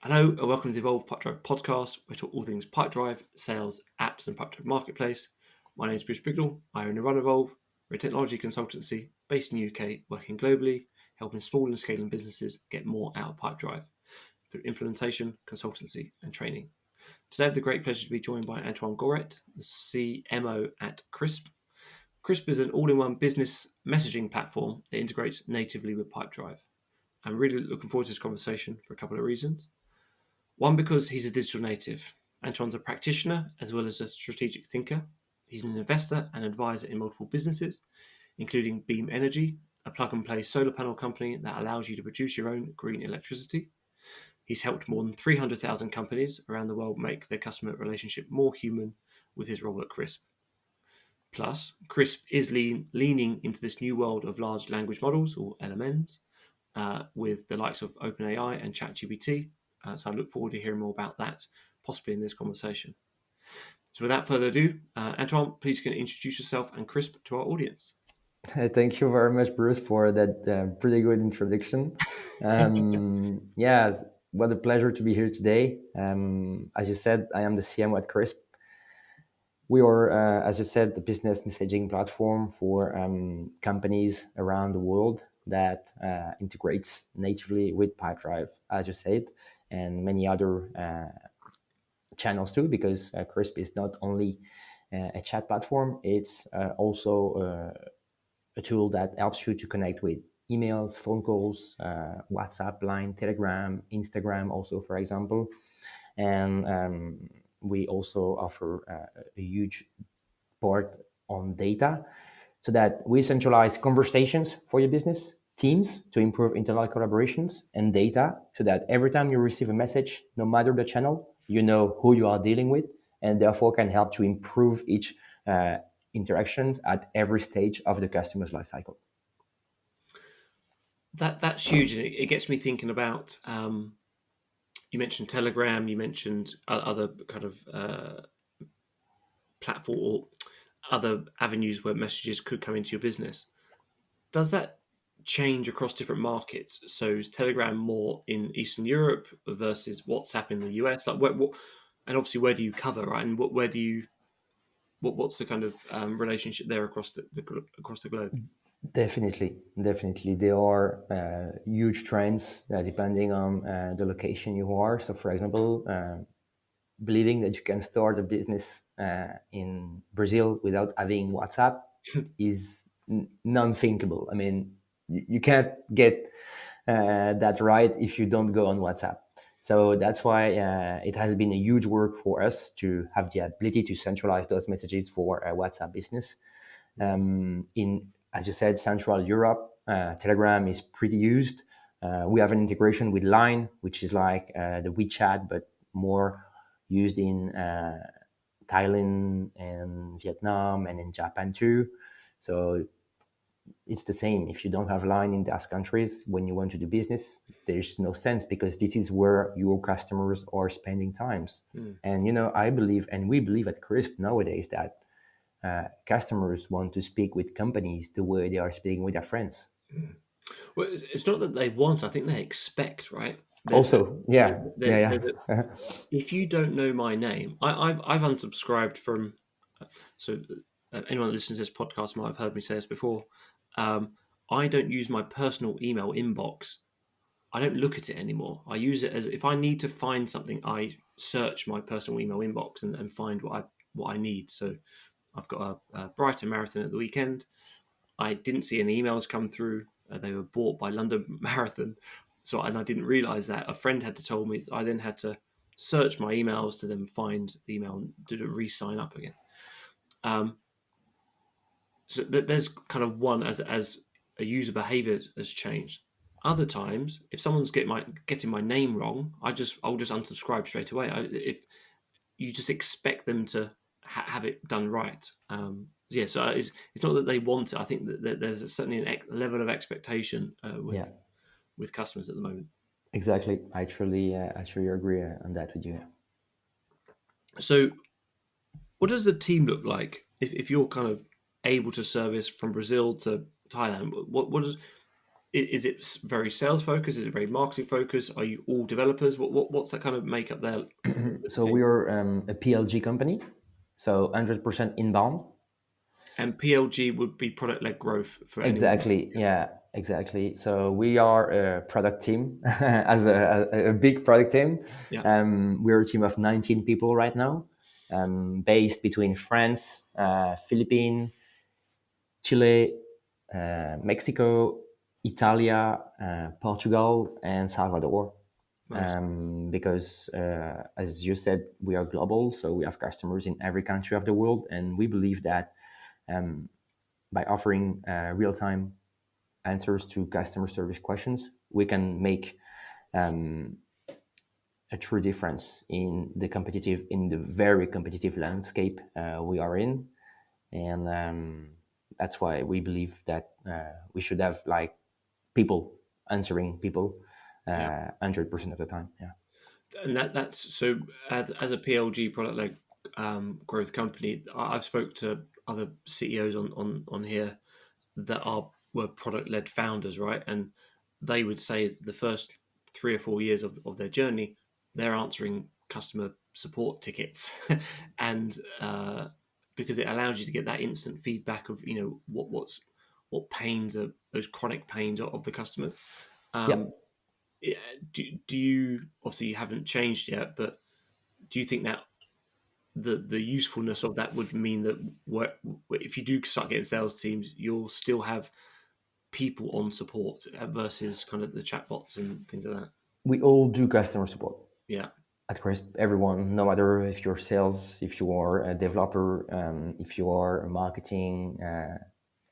Hello and welcome to the Evolve Pipedrive podcast. We talk all things Pipedrive, sales, apps, and Pipedrive marketplace. My name is Bruce Bignell. I own and run Evolve. We're a technology consultancy based in the UK, working globally, helping small and scaling businesses get more out of Pipedrive through implementation, consultancy, and training. Today, I have the great pleasure to be joined by Antoine Goret, the CMO at Crisp. Crisp is an all-in-one business messaging platform that integrates natively with Pipedrive. I'm really looking forward to this conversation for a couple of reasons. One, because he's a digital native. Antoine's a practitioner as well as a strategic thinker. He's an investor and advisor in multiple businesses, including Beam Energy, a plug-and-play solar panel company that allows you to produce your own green electricity. He's helped more than 300,000 companies around the world make their customer relationship more human with his role at Crisp. Plus, Crisp is leaning into this new world of large language models, or LMNs, with the likes of OpenAI and ChatGPT. So I look forward to hearing more about that, possibly in this conversation. So without further ado, Antoine, please can you introduce yourself and Crisp to our audience. Thank you very much, Bruce, for that pretty good introduction. Yeah, what a pleasure to be here today. As you said, I am the CMO at Crisp. We are, as you said, the business messaging platform for companies around the world that integrates natively with Pipedrive, as you said, and many other channels too, because Crisp is not only a chat platform, it's also a tool that helps you to connect with emails, phone calls, WhatsApp, Line, Telegram, Instagram, also, for example. And we also offer a huge part on data so that we centralize conversations for your business, teams to improve internal collaborations, and data so that every time you receive a message, no matter the channel, you know who you are dealing with, and therefore can help to improve each interactions at every stage of the customer's life cycle. That's huge, and it gets me thinking about. You mentioned Telegram, you mentioned other kind of platform or other avenues where messages could come into your business. Does that change across different markets? So is Telegram more in Eastern Europe versus WhatsApp in the US? Like, what and obviously, where do you cover, right? And where do you what's the kind of relationship there across across the globe? Definitely. There are huge trends depending on the location you are. So, for example, believing that you can start a business in Brazil without having WhatsApp is non-thinkable. I mean, you can't get that right if you don't go on WhatsApp. So that's why it has been a huge work for us to have the ability to centralize those messages for a WhatsApp business. In, as you said, Central Europe, Telegram is pretty used. We have an integration with Line, which is like the WeChat, but more used in Thailand and Vietnam and in Japan too. So it's the same. If you don't have Line in those countries, when you want to do business, there's no sense because this is where your customers are spending times. And, I believe, and we believe at Crisp nowadays that customers want to speak with companies the way they are speaking with their friends. Well, it's not that they want; I think they expect, right? Also, yeah, yeah, They're, yeah. if you don't know my name, I've unsubscribed from. So anyone that listens to this podcast might have heard me say this before. I don't use my personal email inbox. I don't look at it anymore. I use it as if I need to find something, I search my personal email inbox and find what I need. So I've got a Brighton marathon at the weekend. I didn't see any emails come through. They were bought by London Marathon. And I didn't realize that. A friend had to tell me. I then had to search my emails to then find the email and do to re-sign up again. So there's kind of one as a user behavior has changed. Other times, if someone's getting my name wrong, I'll just unsubscribe straight away. If you just expect them to have it done right. So it's not that they want it. I think that there's certainly a level of expectation Yeah, with customers at the moment. exactly. I truly agree on that with you. So, what does the team look like if you're kind of able to service from Brazil to Thailand? What does Is it very sales focused? Is it very marketing focused? Are you all developers? What's that kind of makeup there with the So team? we are a PLG company, so 100% inbound. And PLG would be product led growth for anyone. Exactly. Yeah, exactly. So we are a product team, as a big product team. Yeah, We're a team of 19 people right now, based between France, Philippines, Chile, Mexico, Italia, Portugal, and Salvador. nice. Because, as you said, we are global, so we have customers in every country of the world, and we believe that by offering real-time answers to customer service questions, we can make a true difference in the very competitive landscape we are in, and that's why we believe that we should have like people answering people Yeah. 100% of the time. Yeah. And that's so as a PLG product led growth company, I've spoke to other CEOs on here that were product led founders, right? And they would say the first 3 or 4 years of their journey, they're answering customer support tickets, and because it allows you to get that instant feedback of what pains are those chronic pains of the customers. Yeah. Um, yeah, do you obviously you haven't changed yet, but do you think that the usefulness of that would mean that if you do start getting sales teams, you'll still have people on support versus kind of the chatbots and things like that? We all do customer support Yeah, at Crisp. Everyone, no matter if you're sales, if you are a developer, if you are marketing,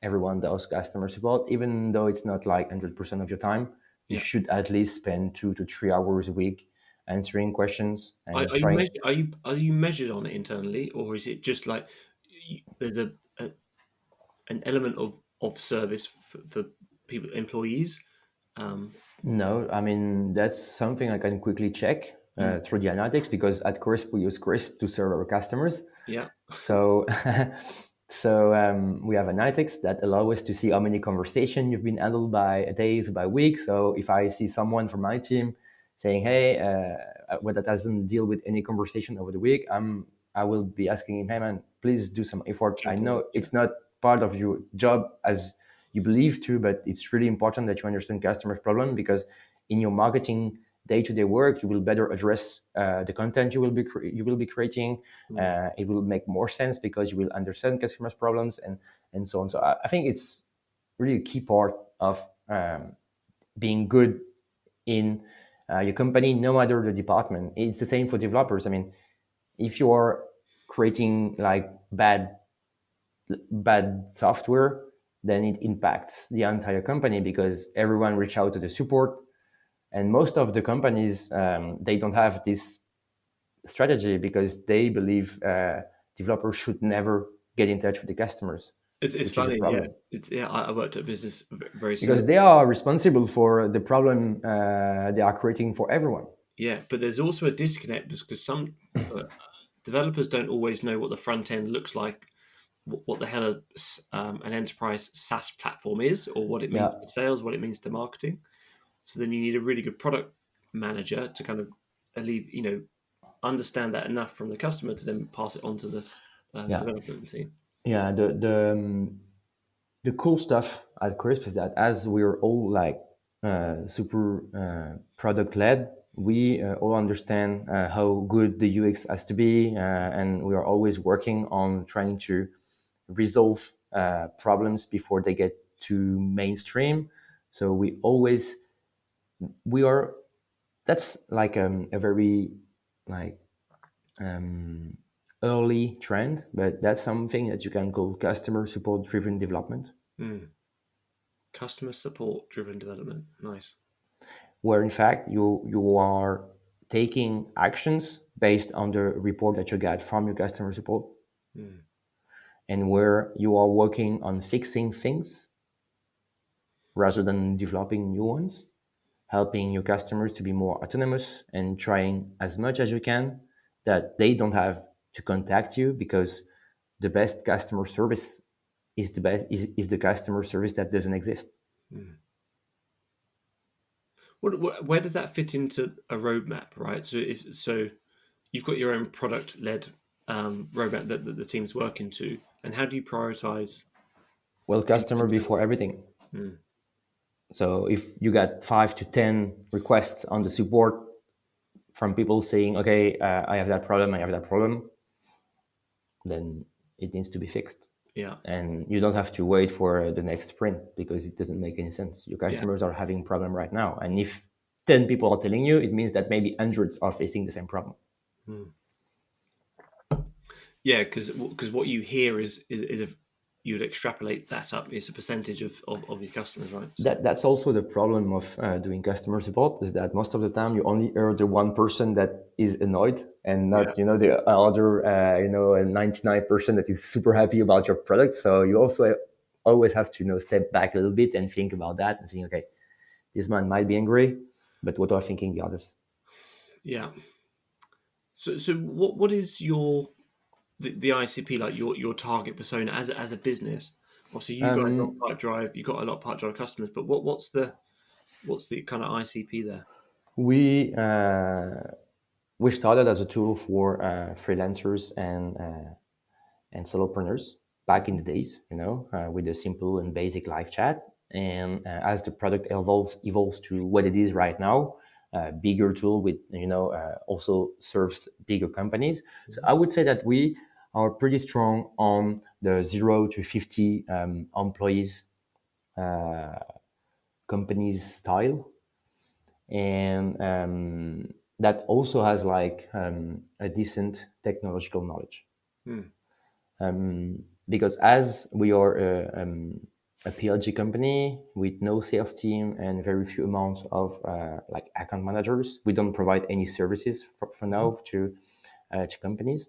everyone does customer support. Even though it's not like 100% of your time, you yeah. should at least spend 2 to 3 hours a week answering questions and Are you trying. measured? Are you measured on it internally, or is it just like there's a an element of service for people employees? Um, No, I mean that's something I can quickly check mm, through the analytics, because at Crisp we use Crisp to serve our customers. yeah, So, we have analytics that allow us to see how many conversation you've been handled by days, by week. So if I see someone from my team saying, "Hey, well, that doesn't deal with any conversation over the week," I will be asking him, "Hey, man, please do some effort. I jump on know it. Yeah, it's not part of your job as you believe to, but it's really important that you understand customers' problem, because in your marketing day-to-day work, you will better address the content you will be creating. mm, It will make more sense because you will understand customers' problems, and so on. So I think it's really a key part of being good in your company, no matter the department. It's the same for developers. I mean, if you are creating like bad software, then it impacts the entire company, because everyone reach out to the support, and most of the companies, they don't have this strategy, because they believe developers should never get in touch with the customers, it's which is a funny. Yeah, problem, I worked at a business very similar. because they are responsible for the problem they are creating for everyone. Yeah, but there's also a disconnect because some uh, developers don't always know what the front end looks like, what the hell an enterprise SaaS platform is, or what it Yeah, means to sales, what it means to marketing. So then you need a really good product manager to kind of understand that enough from the customer to then pass it on to this yeah, development team. yeah. The cool stuff at Crisp is that, as we're all like super product led, we all understand how good the UX has to be, and we are always working on trying to resolve problems before they get to mainstream. So we are that's like a very like early trend, but that's something that you can call customer support driven development, Mm. Customer support driven development. Nice. where in fact you are taking actions based on the report that you get from your customer support, Mm. and where you are working on fixing things rather than developing new ones, helping your customers to be more autonomous, and trying as much as you can that they don't have to contact you, because the best customer service is the customer service that doesn't exist. Mm. Where does that fit into a roadmap, right? So you've got your own product led roadmap that the team's working to, and how do you prioritize Well, customer internal? before everything. Hmm. So if you got 5 to 10 requests on the support from people saying, okay, I have that problem, I have that problem, then it needs to be fixed. Yeah, And you don't have to wait for the next sprint because it doesn't make any sense. Your yeah, customers are having problem right now. And if 10 people are telling you, it means that maybe hundreds are facing the same problem. hmm. Yeah. Because what you hear is if you would extrapolate that up, it's a percentage of your customers, right? So That's also the problem of doing customer support is that most of the time you only hear the one person that is annoyed and yeah, not the other 99% that is super happy about your product. So you also always have to step back a little bit and think about that and saying, okay, this man might be angry, but what are thinking the others? yeah. So what is the ICP, like your target persona as a business? Obviously, you guys on Um, Pipedrive, you got a lot of Pipedrive customers, but what's the kind of ICP there? we we started as a tool for freelancers and solopreneurs back in the days, with a simple and basic live chat. And as the product evolves to what it is right now, bigger tool with also serves bigger companies. So I would say that we are pretty strong on the 0 to 50 employees companies style, and that also has like a decent technological knowledge. Hmm. Because as we are a PLG company with no sales team and very few amounts of like account managers, we don't provide any services for now to companies.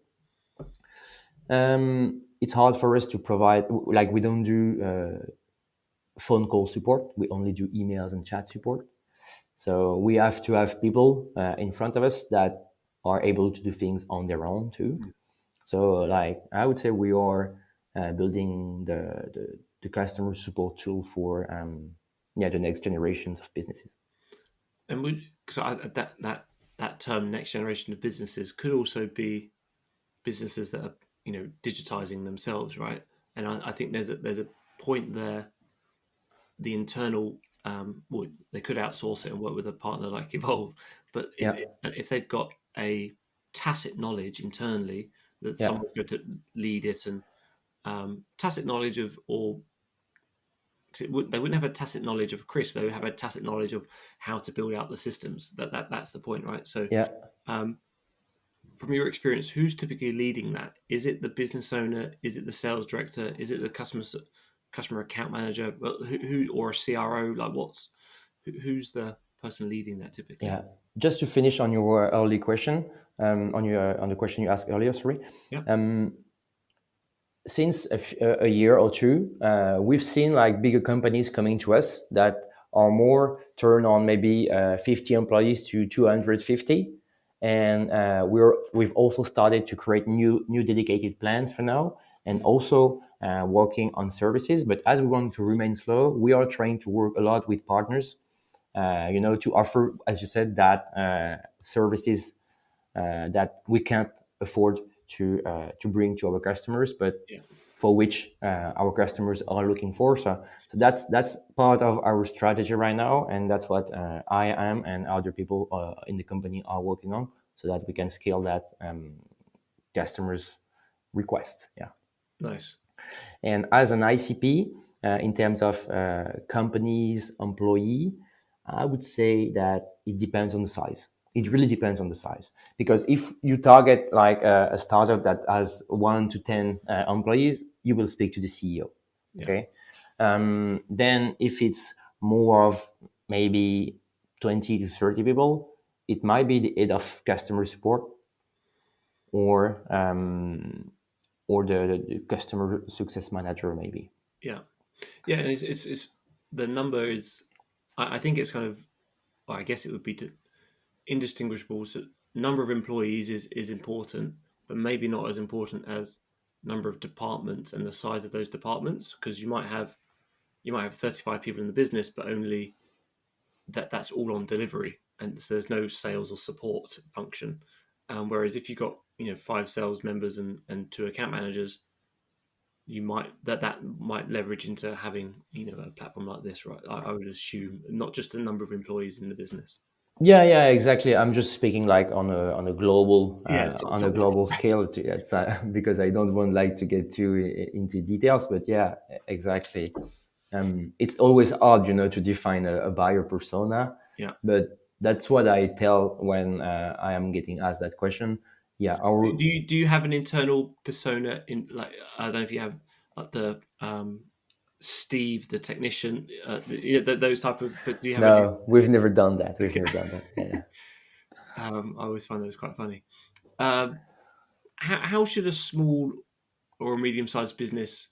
It's hard for us to provide, like we don't do phone call support. We only do emails and chat support. So we have to have people in front of us that are able to do things on their own too. So, like, I would say we are building the customer support tool for the next generations of businesses. And because that term next generation of businesses could also be businesses that are digitizing themselves, right? And I think there's a point there. The internal, well, they could outsource it and work with a partner like Evolve, but Yeah, if they've got a tacit knowledge internally that yeah, someone's going to lead it, and tacit knowledge of, or 'cause they wouldn't have a tacit knowledge of Crisp, they would have a tacit knowledge of how to build out the systems. That's the point, right? So yeah. um, from your experience, who's typically leading that? Is it the business owner? Is it the sales director? Is it the customer account manager? Who or a CRO? Like who's the person leading that typically? Yeah. Just to finish on your early question, on the question you asked earlier, sorry. Yeah, Since a year or two, we've seen like bigger companies coming to us that are more turned on maybe 50 employees to 250, and we've also started to create new dedicated plans for now, and also working on services. But as we want to remain slow, we are trying to work a lot with partners, to offer, as you said, that services that we can't afford to bring to our customers, but yeah, for which our customers are looking for. So that's part of our strategy right now, and that's what I am and other people in the company are working on, so that we can scale that customers request. Yeah. nice. And as an ICP, in terms of companies, employee, I would say that it depends on the size. It really depends on the size. Because if you target like a startup that has 1 to 10 employees, you will speak to the CEO. Yeah, Okay. Then if it's more of maybe 20 to 30 people, it might be the head of customer support or the customer success manager maybe. yeah, yeah. And it's the number is. I think it's kind of. Well, I guess it would be indistinguishable. So number of employees is important, but maybe not as important as number of departments and the size of those departments, because you might have 35 people in the business, but only that's all on delivery, and so there's no sales or support function. Whereas if you've got 5 sales members and 2 account managers, you might that might leverage into having a platform like this, right? I would assume not just the number of employees in the business. Yeah, exactly. I'm just speaking like on a global Yeah, on a top level. global scale. It's, because I don't want like to get too into details, but yeah, exactly. It's always hard, to define a buyer persona, Yeah. but that's what I tell when I am getting asked that question. Yeah, our Do you have an internal persona in, like, I don't know if you have like the Steve the technician, those type of, but do you have any? no, we've never done that. We've Okay. never done that. Yeah. I always find those quite funny. Um, how should a small or a medium-sized business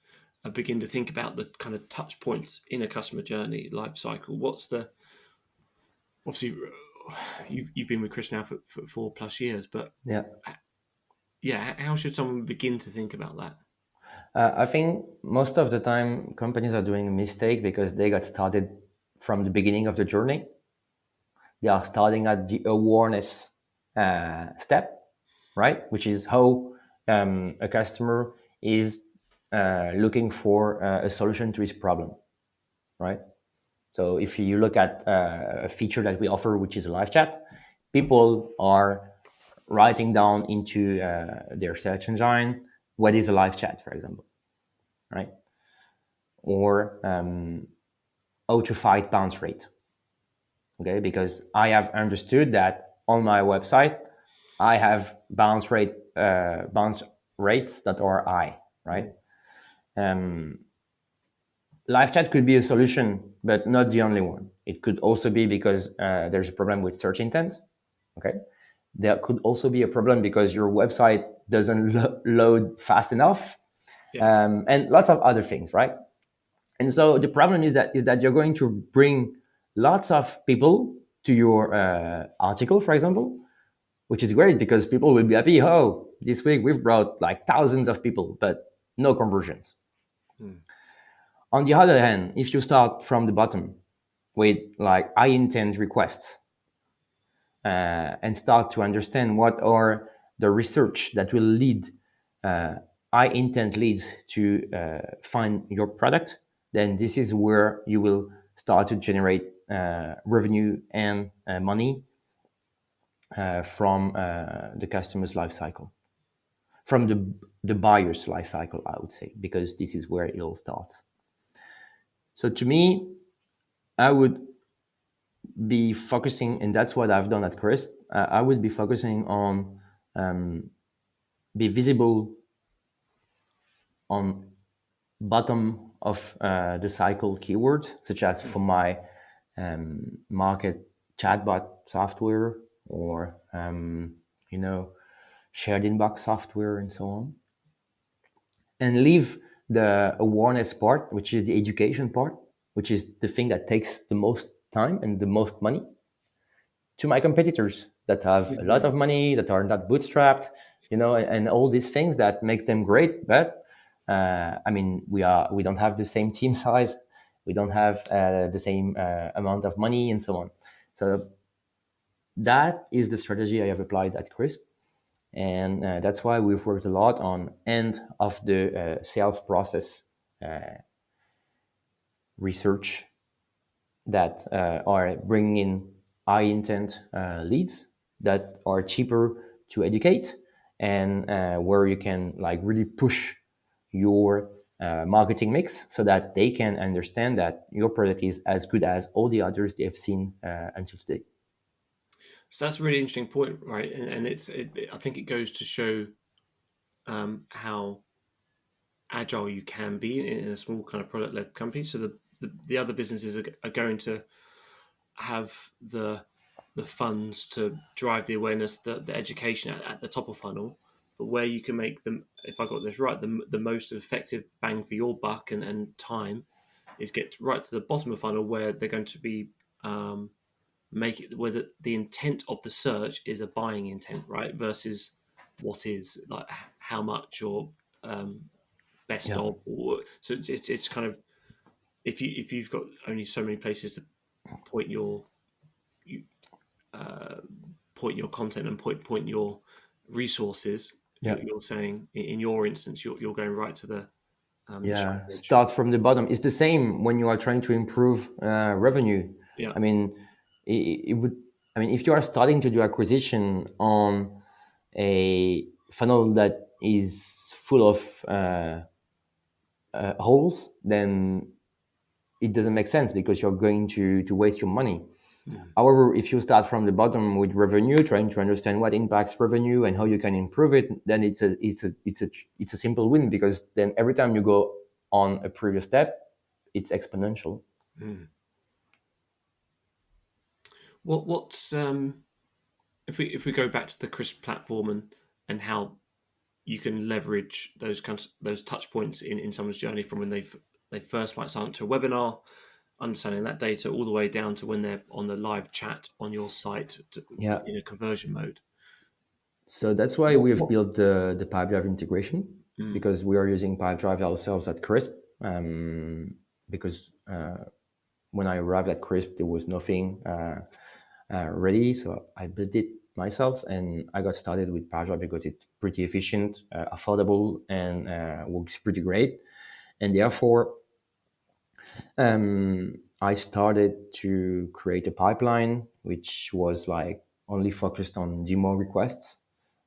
begin to think about the kind of touch points in a customer journey life cycle? What's the obviously you've been with Chris now for 4+ years, but Yeah. yeah, how should someone begin to think about that? I think most of the time companies are doing a mistake because they got started from the beginning of the journey. They are starting at the awareness step, right? Which is how a customer is looking for a solution to his problem, right? So if you look at a feature that we offer, which is a live chat, people are writing down into their search engine what is a live chat, for example, right? Or how to fight bounce rate. Okay, because I have understood that on my website I have bounce rates that are high, right? Um, Live chat could be a solution, but not the only one. It could also be because there's a problem with search intent. Okay, there could also be a problem because your website doesn't load fast enough, Yeah. and lots of other things, right? And so the problem is that you're going to bring lots of people to your article, for example, which is great because people will be happy. Oh, this week we've brought like thousands of people, but no conversions. Mm. On the other hand, if you start from the bottom with like high intent requests and start to understand what are the research that will lead uh, high intent leads to find your product, then this is where you will start to generate revenue and money from the customer's life cycle, from the buyer's life cycle, I would say, because this is where it all starts. So to me, I would be focusing, and that's what I've done at Crisp. I would be focusing on be visible on bottom of the cycle keyword, such as for my market chatbot software or shared inbox software and so on, and leave the awareness part, which is the education part, which is the thing that takes the most time and the most money, to my competitors that have a lot of money, that are not bootstrapped, and all these things that makes them great. But I mean, we don't have the same team size, we don't have the same amount of money, and so on. So that is the strategy I have applied at Crisp, and that's why we've worked a lot on end of the sales process research that are bringing in high intent leads that are cheaper to educate, and where you can like really push your marketing mix so that they can understand that your product is as good as all the others they have seen until today. So that's a really interesting point, right? And I think it goes to show how agile you can be in a small kind of product-led company. So the other businesses are going to have the funds to drive the awareness, the education at the top of funnel, but where you can make them, if I got this right, the most effective bang for your buck and time is get right to the bottom of the funnel where they're going to be make it where the intent of the search is a buying intent, right? Versus what is like how much or best Yeah. of, or so it's kind of if you've got only so many places to point your point your content and point your resources. Yeah. You're saying in your instance, you're going right to the sharp Yeah, edge. start from the bottom. It's the same when you are trying to improve revenue. Yeah. I mean, it would. I mean, if you are starting to do acquisition on a funnel that is full of holes, then it doesn't make sense because you're going to waste your money. Mm. However, if you start from the bottom with revenue, trying to understand what impacts revenue and how you can improve it, then it's a simple win, because then every time you go on a previous step, it's exponential. Mm. What's if we go back to the Crisp platform and how you can leverage those touch points in someone's journey from when they first might sign up to a webinar, understanding that data all the way down to when they're on the live chat on your site Yeah. in a conversion mode. So that's why we have built the Pipedrive integration, Mm. because we are using Pipedrive ourselves at Crisp. Because when I arrived at Crisp, there was nothing ready, so I built it myself, and I got started with Pipedrive because it's pretty efficient, affordable, and works pretty great. And therefore, I started to create a pipeline which was like only focused on demo requests,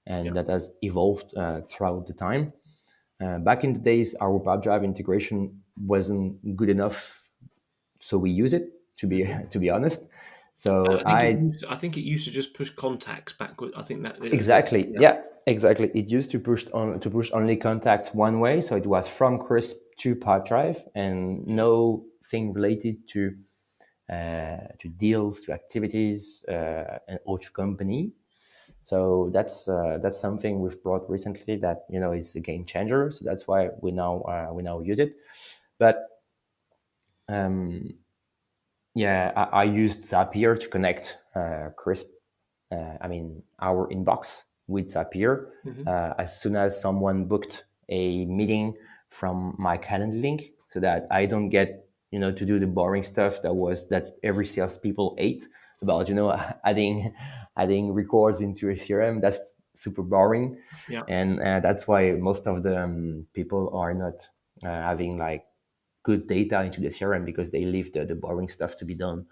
Yeah. and that has evolved throughout the time. Back in the days, our Pipedrive integration wasn't good enough, so we use it to be Mhm. to be honest. So I think it used to just push contacts backward. I think that it was exactly, yeah. yeah, exactly. It used to push only contacts one way, so it was from Crisp to Pipedrive, and no thing related to deals, to activities, and or to company. So that's something we've brought recently that is a game changer. So that's why we now use it. But yeah, I used Zapier to connect Crisp. I mean our inbox with Zapier. Hmm. As soon as someone booked a meeting from my calendar link, so that I don't get to do the boring stuff that every salespeople ate about adding records into a CRM. That's super boring, Yeah. and that's why most of the people are not having like good data into the CRM, because they leave the boring stuff to be done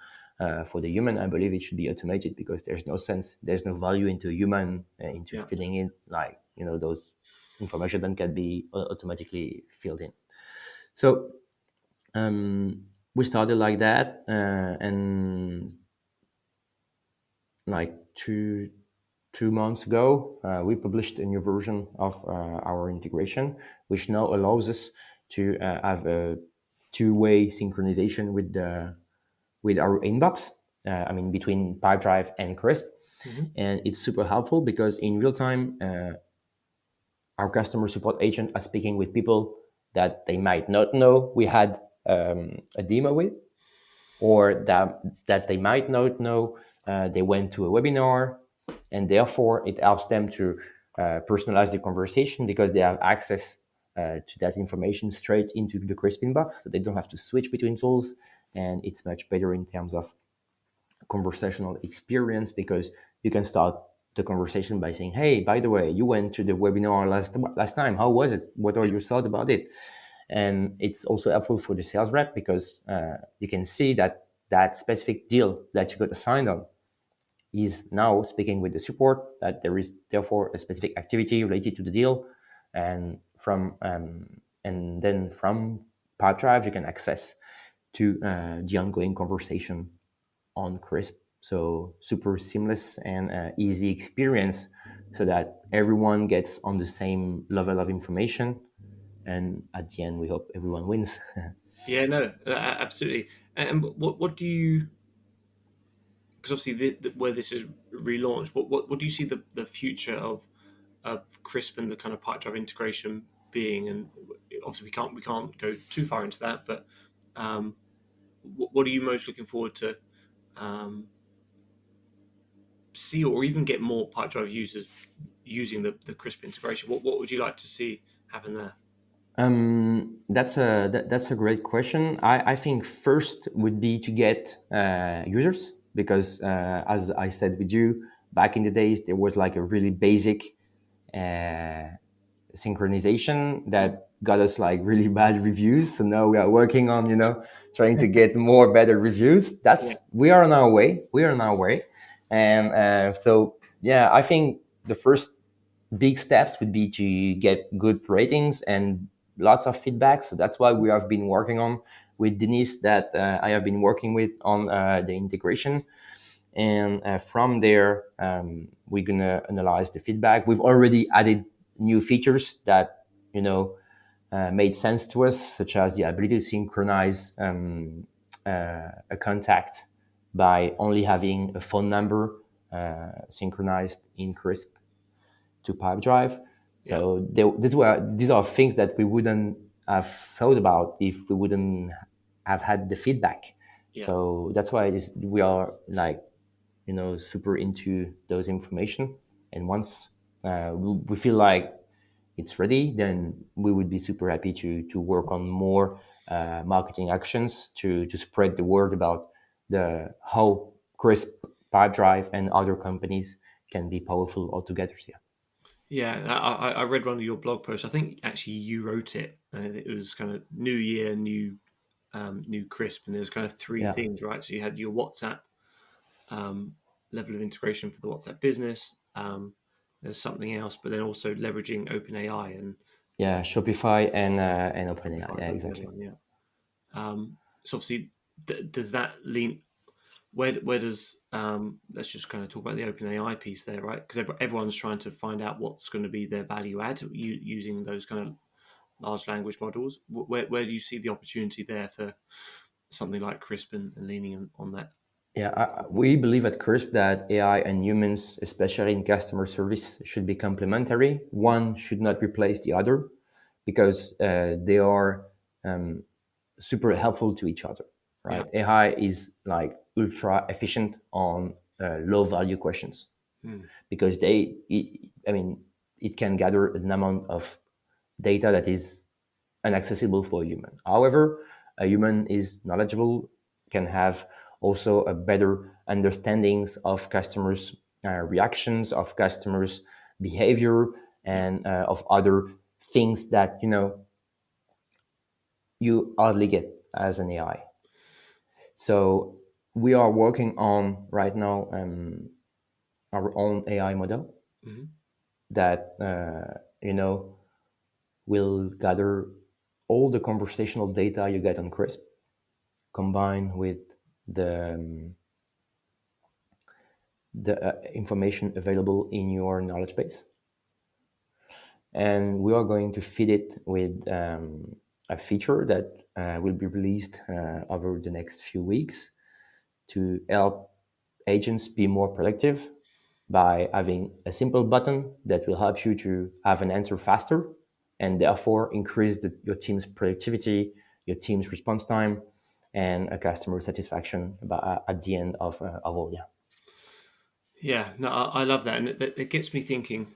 for the human. I believe it should be automated, because there's no value into a human into Yeah. filling in like those information that can be automatically filled in. So we started like that, and like two months ago, we published a new version of our integration, which now allows us to have a two-way synchronization with our inbox. I mean, between Pipedrive and Crisp, Hmm. and it's super helpful because in real time, our customer support agent are speaking with people that they might not know we had a demo with, or that they might not know they went to a webinar, and therefore it helps them to personalize the conversation, because they have access to that information straight into the Crisp inbox, so they don't have to switch between tools, and it's much better in terms of conversational experience, because you can start the conversation by saying, "Hey, by the way, you went to the webinar last time. How was it? What are Yeah. your thoughts about it?" And it's also helpful for the sales rep, because you can see that that specific deal that you got assigned on is now speaking with the support, that there is therefore a specific activity related to the deal, and then from Pipedrive you can access to the ongoing conversation on Crisp. So super seamless and easy experience, so that everyone gets on the same level of information, and at the end we hope everyone wins. Yeah. No. Absolutely. And what do you? Because obviously, where this is relaunched, what do you see the future of Crisp and the kind of Pipedrive integration being? And obviously, we can't go too far into that, but um, what are you most looking forward to um, see, or even get more Pipedrive users using the Crisp integration? What would you like to see happen there? That's a great question. I think first would be to get users, because as I said with you, back in the days, there was like a really basic synchronization that got us like really bad reviews. So now we are working on, trying to get more better reviews. Yeah. We are on our way. We are on our way. And so, yeah, I think the first big steps would be to get good ratings and lots of feedback. So that's why we have been working on with Denise, that I have been working with on the integration. And from there, we're gonna analyze the feedback. We've already added new features that made sense to us, such as the ability to synchronize a contact by only having a phone number synchronized in Crisp to Pipedrive. So these are things that we wouldn't have thought about if we wouldn't have had the feedback. Yeah. So that's why we are like, super into those information. And once we feel like it's ready, then we would be super happy to work on more marketing actions to spread the word about the how Crisp Pipedrive and other companies can be powerful altogether. Yeah. Yeah, I read one of your blog posts. I think actually you wrote it, and it was kind of New Year, new Crisp, and there was kind of three Yeah. things, right? So you had your WhatsApp level of integration for the WhatsApp business. There's something else, but then also leveraging OpenAI and Yeah, Shopify and OpenAI. Shopify, Yeah, that was the other exactly. one, yeah. So obviously, does that lean? Where does let's just kind of talk about the OpenAI piece there, right? Because everyone's trying to find out what's going to be their value add using those kind of large language models. Where do you see the opportunity there for something like Crisp and leaning on that? Yeah, we believe at Crisp that AI and humans, especially in customer service, should be complementary. One should not replace the other because they are super helpful to each other, Yeah. right? AI is like ultra efficient on low value questions because it can gather an amount of data that is inaccessible for a human. However, a human is knowledgeable, can have also a better understandings of customers' reactions, of customers' behavior, Yeah. and of other things that you hardly get as an AI. So we are working on right now our own AI model Hmm. that will gather all the conversational data you get on Crisp, combined with the information available in your knowledge base, and we are going to feed it with a feature that will be released over the next few weeks to help agents be more productive by having a simple button that will help you to have an answer faster and therefore increase your team's productivity, your team's response time, and a customer satisfaction at the end of all. Yeah. Yeah, no, I love that, and it gets me thinking.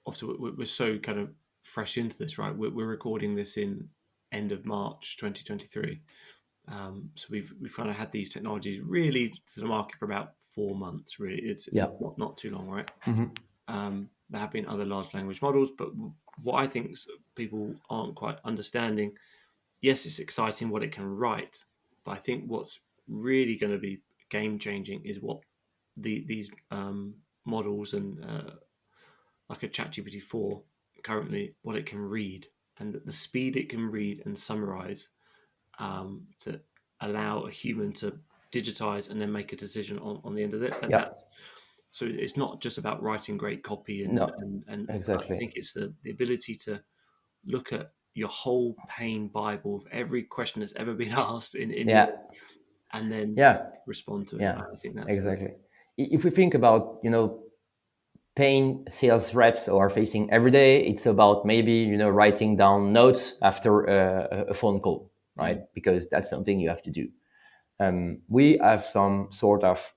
Obviously, we're so kind of fresh into this, right? We're recording this in end of March 2023. So we've kind of had these technologies really to the market for about 4 months. Really, it's Yeah. not too long, right? Mm-hmm. There have been other large language models, but what I think people aren't quite understanding. Yes, it's exciting what it can write, but I think what's really going to be game changing is what these models and like a ChatGPT 4 currently, what it can read and the speed it can read and summarize to allow a human to digitize and then make a decision on the end of it. Yeah. So it's not just about writing great copy No. and but I Exactly. think it's the ability to look at your whole pain Bible of every question that's ever been asked in your Yeah. and then Yeah. respond to it. Yeah. I think that's the Exactly. If we think about pain sales reps are facing every day, it's about maybe writing down notes after a phone call, right? Because that's something you have to do. We have some sort of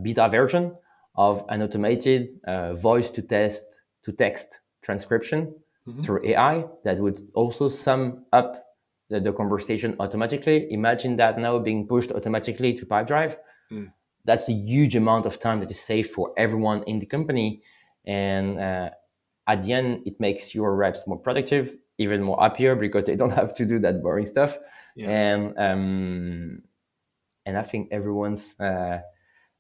beta version of an automated voice to text transcription Mhm. through AI that would also sum up the conversation automatically. Imagine that now being pushed automatically to Pipedrive. Mm. That's a huge amount of time that is saved for everyone in the company. And at the end, it makes your reps more productive, even more happier because they don't have to do that boring stuff. Yeah. And I think everyone's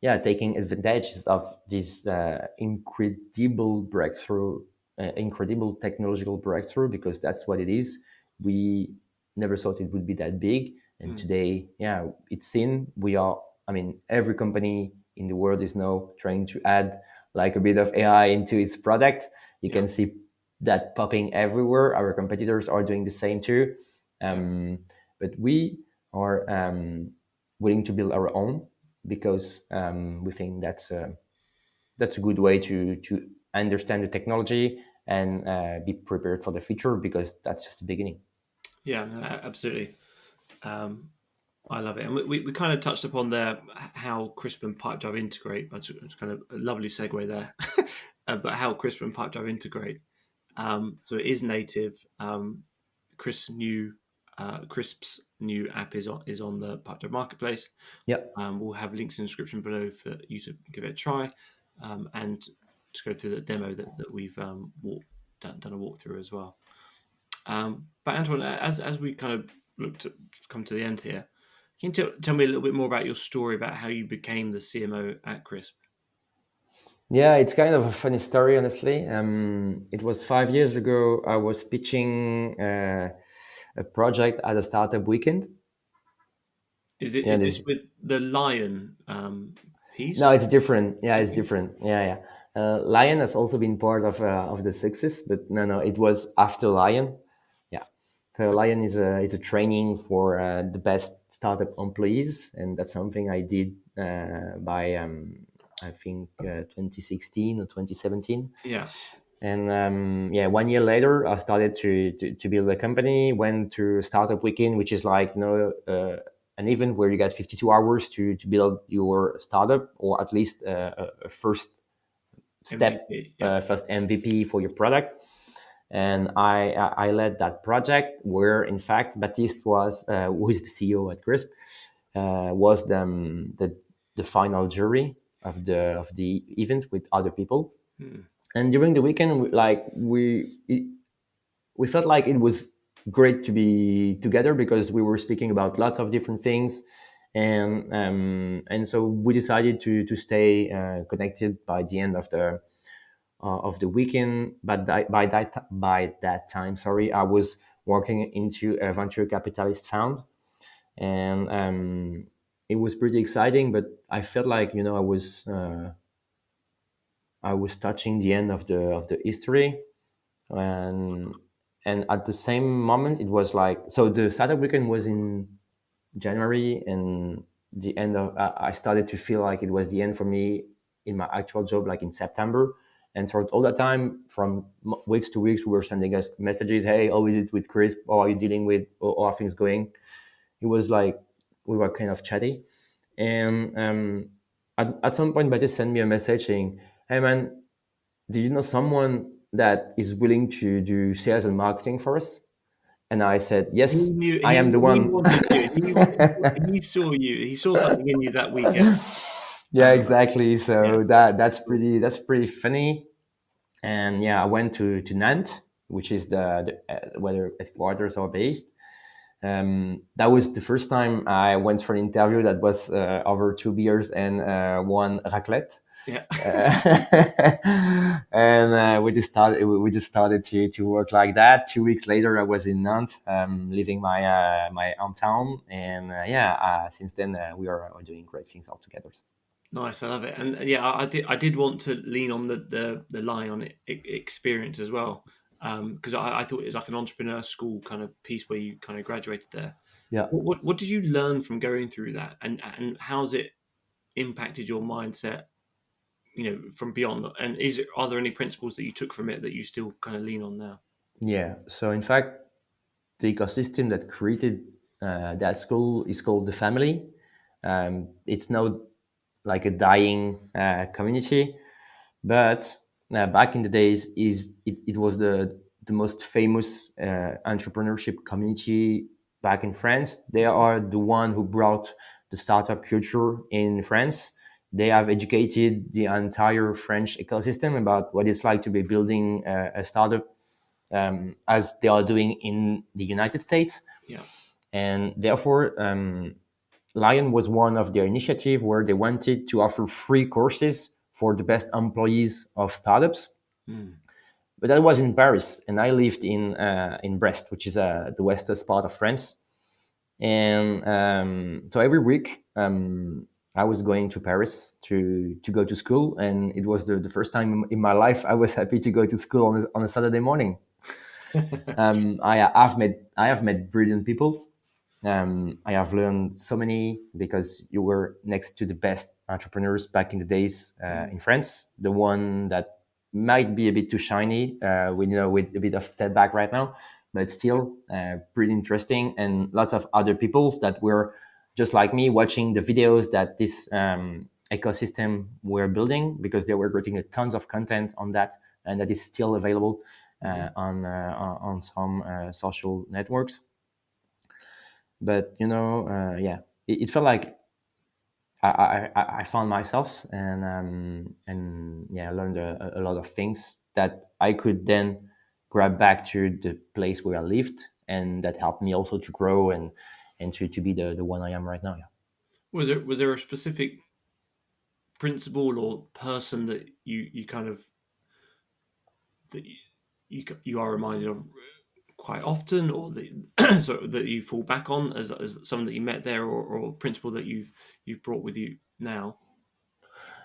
taking advantages of this incredible breakthrough, incredible technological breakthrough, because that's what it is. We never thought it would be that big, and Mm. today, it's seen. We are, I mean, every company in the world is now trying to add like a bit of AI into its product. You Yeah. can see that popping everywhere. Our competitors are doing the same too. Yeah. But we are willing to build our own, because we think that's a good way to understand the technology and be prepared for the future, because that's just the beginning. Yeah. No, absolutely. Um, I love it. And we kind of touched upon there how Crisp and Pipedrive integrate. It's kind of a lovely segue there. But how Crisp and Pipedrive integrate. So it is native. Crisp's new app is on the Pipedrive marketplace. Yeah. We'll have links in the description below for you to give it a try, and to go through the demo that we've done a walkthrough as well. But Antoine, as we kind of look to come to the end here, can you tell me a little bit more about your story about how you became the CMO at Crisp? Yeah, it's kind of a funny story, honestly. It was 5 years ago. I was pitching a project at a startup weekend. Yeah, Is this this with the Lion No, piece? it's different. Yeah, it's Okay. different. Yeah, yeah. Lion has also been part of the success, but no, it was after Lion. Yeah, so Lion is a training for the best startup employees, and that's something I did by I think 2016 or 2017. Yeah. And 1 year later, I started to build a company. Went to Startup Weekend, which is like an event where you get 52 hours to build your startup, or at least a first step, MVP. Yeah. first MVP for your product. And I led that project, where in fact Baptiste was, who is the CEO at Crisp, was the final jury of the event with other people. Hmm. And during the weekend, we felt like it was great to be together, because we were speaking about lots of different things, and so we decided to stay connected by the end of the weekend. But by that time, sorry, I was working into a venture capitalist fund, and it was pretty exciting. But I felt like, I was touching the end of the history. And and at the same moment, it was like, so the startup weekend was in January, and the end of I started to feel like it was the end for me in my actual job, like in September. And throughout all that time, from weeks to weeks, we were sending us messages: hey, how is it with Chris? How are you dealing with, how are things going? It was like we were kind of chatty. And at some point, Baptiste sent me a message saying, hey man, do you know someone that is willing to do sales and marketing for us? And I said, He yes, knew I am the he one. wanted you. He saw you. He saw something in you that weekend. Yeah, exactly. Yeah. So that's Cool. pretty funny. And yeah, I went to Nantes, which is where the headquarters are based. That was the first time I went for an interview that was over 2 beers and one raclette. Yeah. And we just started to work like that. 2 weeks later, I was in Nantes, leaving my hometown. And since then, we are doing great things all together. Nice, I love it, and yeah, I did want to lean on the line on experience as well, because I thought it was like an entrepreneur school kind of piece where you kind of graduated there. Yeah. What did you learn from going through that, and how's it impacted your mindset? From beyond, and are there any principles that you took from it that you still kind of lean on now? Yeah. So in fact, the ecosystem that created that school is called the family. It's now like a dying community, but back in the days, it was the most famous entrepreneurship community back in France. They are the one who brought the startup culture in France. They have educated the entire French ecosystem about what it's like to be building a startup, as they are doing in the United States. Yeah. And therefore, Lion was one of their initiative where they wanted to offer free courses for the best employees of startups. Mm. But that was in Paris, and I lived in Brest, which is the western part of France. And so every week, I was going to Paris to go to school, and it was the first time in my life I was happy to go to school on a Saturday morning. I have met brilliant people. I have learned so many because you were next to the best entrepreneurs back in the days Mm. in France. The one that might be a bit too shiny, with a bit of step back right now, but still pretty interesting. And lots of other peoples that were just like me watching the videos that this ecosystem were building, because they were creating a tons of content on that, and that is still available on some social networks. But yeah, it felt like I found myself, and yeah, I learned a lot of things that I could then grab back to the place where I lived, and that helped me also to grow and to be the one I am right now. Yeah. Was there a specific principle or person that you kind of that you are reminded of quite often, or that so that you fall back on as someone that you met there, or principle that you've brought with you now?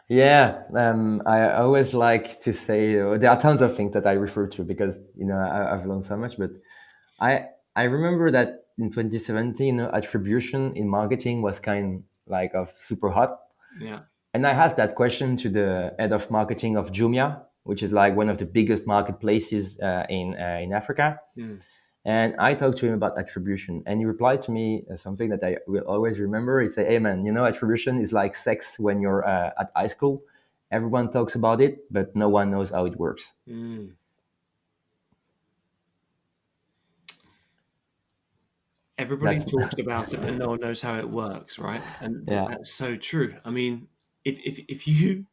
Yeah, I always like to say there are tons of things that I refer to because I've learned so much. But I remember that in 2017, attribution in marketing was kind like of super hot, Yeah. and I asked that question to the head of marketing of Jumia, which is like one of the biggest marketplaces in Africa. Mm. And I talked to him about attribution, and he replied to me something that I will always remember. He said, "Hey man, attribution is like sex when you're at high school. Everyone talks about it, but no one knows how it works." Mm. Everybody That's talks about it, but no one knows how it works, right? And yeah, that's so true. I mean, if you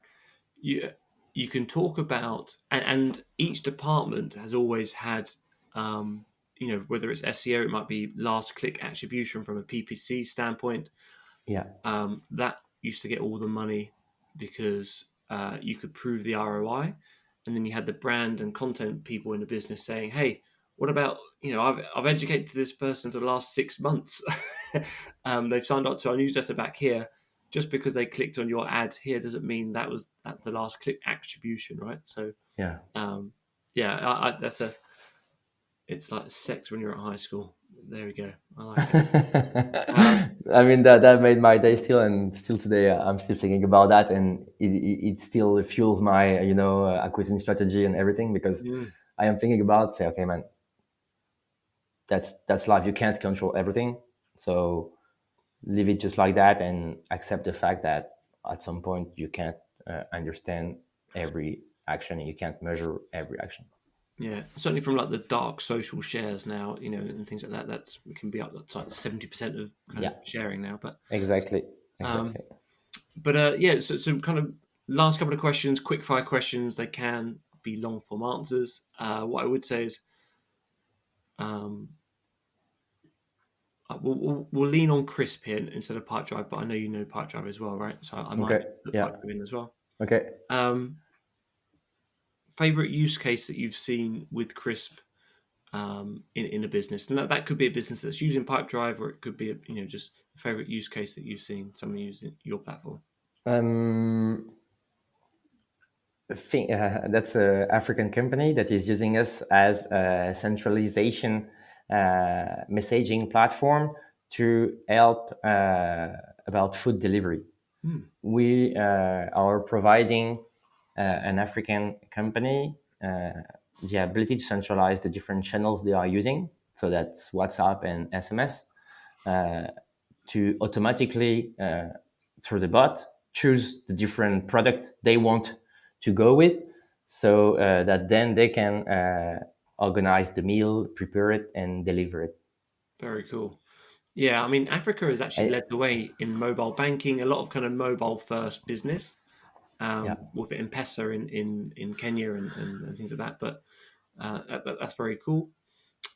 you can talk about, and each department has always had, whether it's SEO, it might be last click attribution from a PPC standpoint. yeah, That used to get all the money because you could prove the ROI, and then you had the brand and content people in the business saying, "Hey, what about I've educated this person for the last 6 months. They've signed up to our newsletter back here. Just because they clicked on your ad here doesn't mean that's the last click attribution, right? So yeah. um, yeah, it's like sex when you're at high school. There we go. I like it. I mean that made my day still, and still today I'm still thinking about that, and it still fuels my acquisition strategy and everything, because Mm, I am thinking about say, okay, man, that's life. You can't control everything, so leave it just like that and accept the fact that at some point you can't understand every action, and you can't measure every action. yeah, certainly from like the dark social shares now, and things like that. That's it can be up to like 70% of kind of Yeah, sharing now. But exactly, um, exactly. yeah, so kind of last couple of questions, quick fire questions. They can be long form answers. What I would say is, um, we'll lean on Crisp here instead of Pipedrive, but I know you know Pipedrive as well, right? So I might Okay, put yeah, Pipedrive in as well. okay. Um, Favorite use case that you've seen with Crisp in a business, and that could be a business that's using Pipedrive, or it could be just the favorite use case that you've seen someone using your platform. um that's a African company that is using us as a centralization messaging platform to help about food delivery. Hmm. We are providing an African company the ability to centralize the different channels they are using. So that's WhatsApp and SMS, to automatically, through the bot, choose the different product they want to go with, so that then they can organize the meal, prepare it, and deliver it. Very cool. Yeah, I mean, Africa has actually And led the way in mobile banking, a lot of kind of mobile first business, yeah. with M-Pesa in Kenya and things like that. But that's very cool.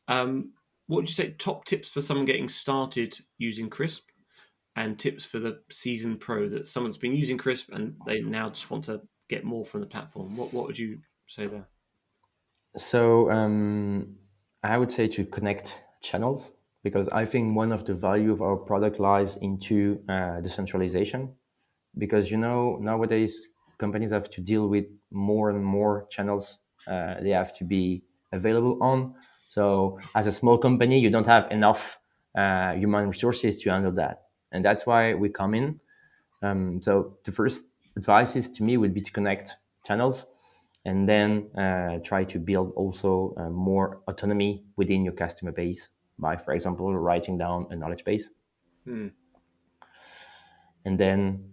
What would you say top tips for someone getting started using Crisp, and tips for the seasoned pro, that someone's been using Crisp and they now just want to get more from the platform? What would you say there? So I would say to connect channels, because I think one of the value of our product lies into decentralization. Because nowadays companies have to deal with more and more channels they have to be available on. So as a small company, you don't have enough human resources to handle that, and that's why we come in. So the first advice is to me would be to connect channels, and then try to build also more autonomy within your customer base by, for example, writing down a knowledge base. Hmm. And then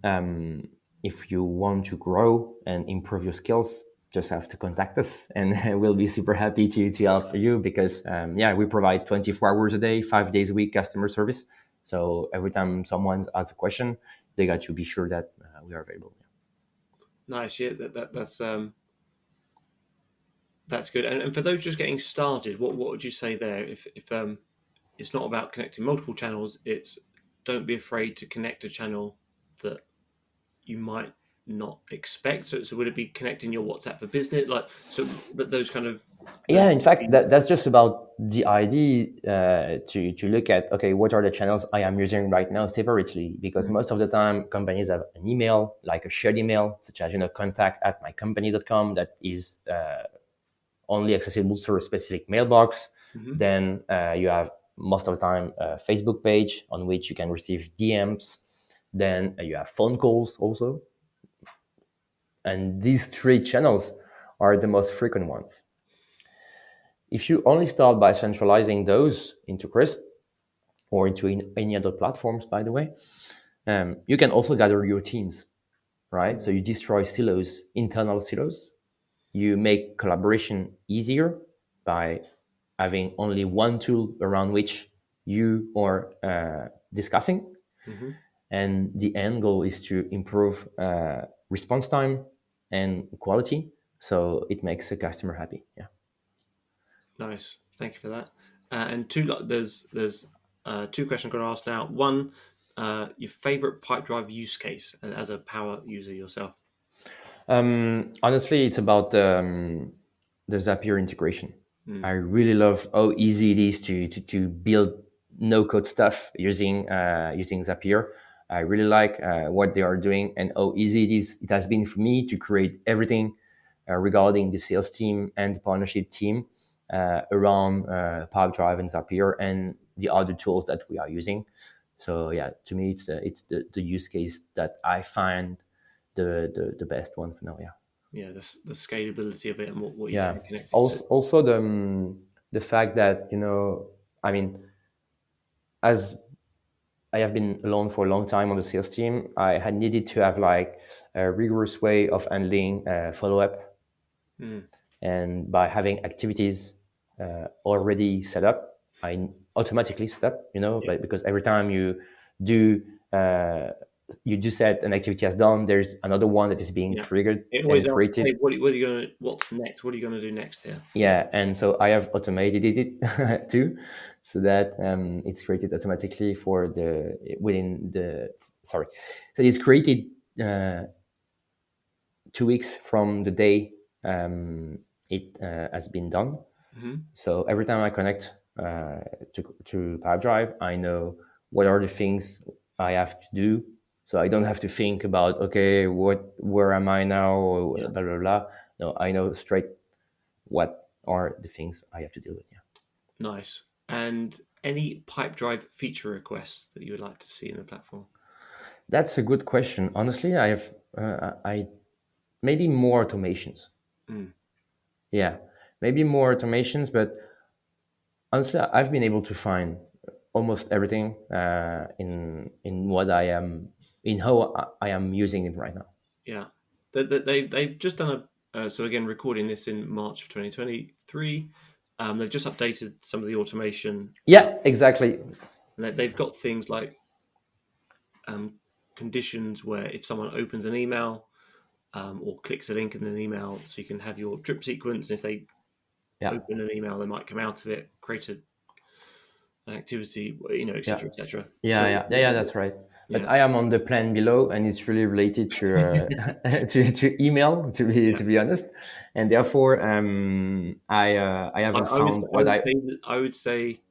if you want to grow and improve your skills, just have to contact us, and we'll be super happy to help you, because yeah, we provide 24 hours a day, 5 days a week customer service. So every time someone asks a question, they got to be sure that we are available. Nice. Yeah, that's good. And for those just getting started, what would you say there? If it's not about connecting multiple channels, it's don't be afraid to connect a channel that you might not expect. So would it be connecting your WhatsApp for business, like so that those kind of Yeah, the in fact, that's just about the idea to look at, okay, what are the channels I am using right now separately? Because most of the time, companies have an email, like a shared email, such as contact@mycompany.com, that is only accessible through a specific mailbox. Mhm. Then you have most of the time a Facebook page on which you can receive DMs. Then you have phone calls also, and these three channels are the most frequent ones. If you only start by centralizing those into Crisp or into any other platforms, by the way, you can also gather your teams, right? So you destroy silos, internal silos. You make collaboration easier by having only one tool around which you are discussing. Mhm. And the end goal is to improve response time and quality. So it makes the customer happy. Yeah. Nice. Thank you for that. And two, there's two questions I'm going to ask now. One, your favorite pipe drive use case as a power user yourself. Honestly, it's about the Zapier integration. Mm. I really love how easy it is to build no code stuff using Zapier. I really like what they are doing and how easy it has been for me to create everything regarding the sales team and the partnership team around Pipedrive and Zapier and the other tools that we are using. So yeah, to me, it's the use case that I find the best one for now. Yeah. Yeah, the scalability of it and what you Yeah. can connect it to. Also the fact that I mean, as I have been alone for a long time on the sales team, I had needed to have like a rigorous way of handling follow up, Mm. and by having activities already set up, I automatically set up, Yeah. but because every time do uh, you do set an activity as done, there's another one that is being Yeah. triggered It always and asks, hey, created. what are you going to, what's next? What are you going to do next here? Yeah, and so I have automated it too, so that it's created automatically for the within the sorry, so it's created uh, 2 weeks from the day it has been done. Hmm. So every time I connect to Pipedrive, I know what are the things I have to do. So I don't have to think about, okay, where am I now, or Yeah. blah blah blah. No, I know straight what are the things I have to deal with. Yeah. Nice. And any pipe drive feature requests that you would like to see in the platform? That's a good question. Honestly, I maybe more automations. Mm. Yeah, maybe more automations. But honestly, I've been able to find almost everything in what I am in how I am using it right now. Yeah. They've just done so again, recording this in March of 2023. They've just updated some of the automation. Yeah, exactly. And they've got things like conditions where if someone opens an email or clicks a link in an email, so you can have your drip sequence. And if they Yeah, open an email, they might come out of it, create an activity, et yeah, cetera, et cetera. yeah, So yeah, yeah, yeah. That's right. But yeah, I am on the plan below, and it's really related to to email, yeah. to be honest, and therefore I I, haven't I would found I what would I. say I would say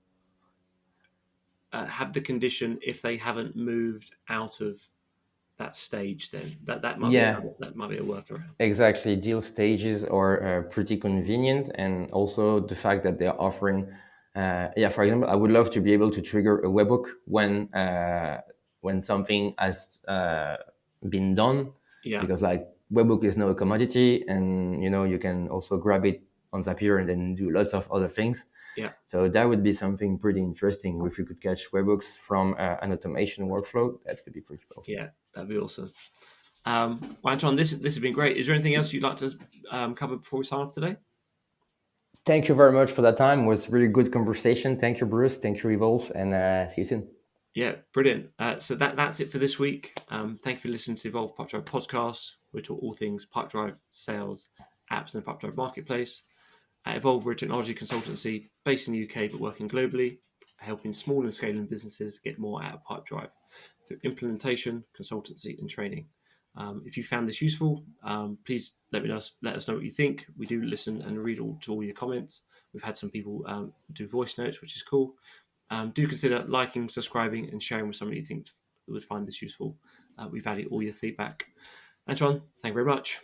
have the condition if they haven't moved out of that stage. Then that might be Yeah, a workaround. exactly. Deal stages are pretty convenient, and also the fact that they're offering. Yeah, for example, I would love to be able to trigger a webhook when something has been done, Yeah, because like webhook is now a commodity, and you can also grab it on Zapier and then do lots of other things. yeah, So that would be something pretty interesting if you could catch webhooks from an automation workflow. That could be pretty powerful. yeah. That'd be awesome. Well, Anton, this has been great. Is there anything else you'd like to cover before we sign off today? Thank you very much for that time. It was really good conversation. Thank you, Bruce. Thank you, Evolve, and see you soon. Yeah, brilliant. So that's it for this week. Thank you for listening to the Evolve Pipedrive podcast. We talk all things Pipedrive, sales, apps, and the Pipedrive marketplace. At Evolve, we're a technology consultancy based in the UK but working globally, helping small and scaling businesses get more out of Pipedrive through implementation, consultancy, and training. If you found this useful, please let us know what you think. We do listen and read to all your comments. We've had some people do voice notes, which is cool. Do consider liking, subscribing, and sharing with somebody you think would find this useful. We value all your feedback. Antoine, thank you very much.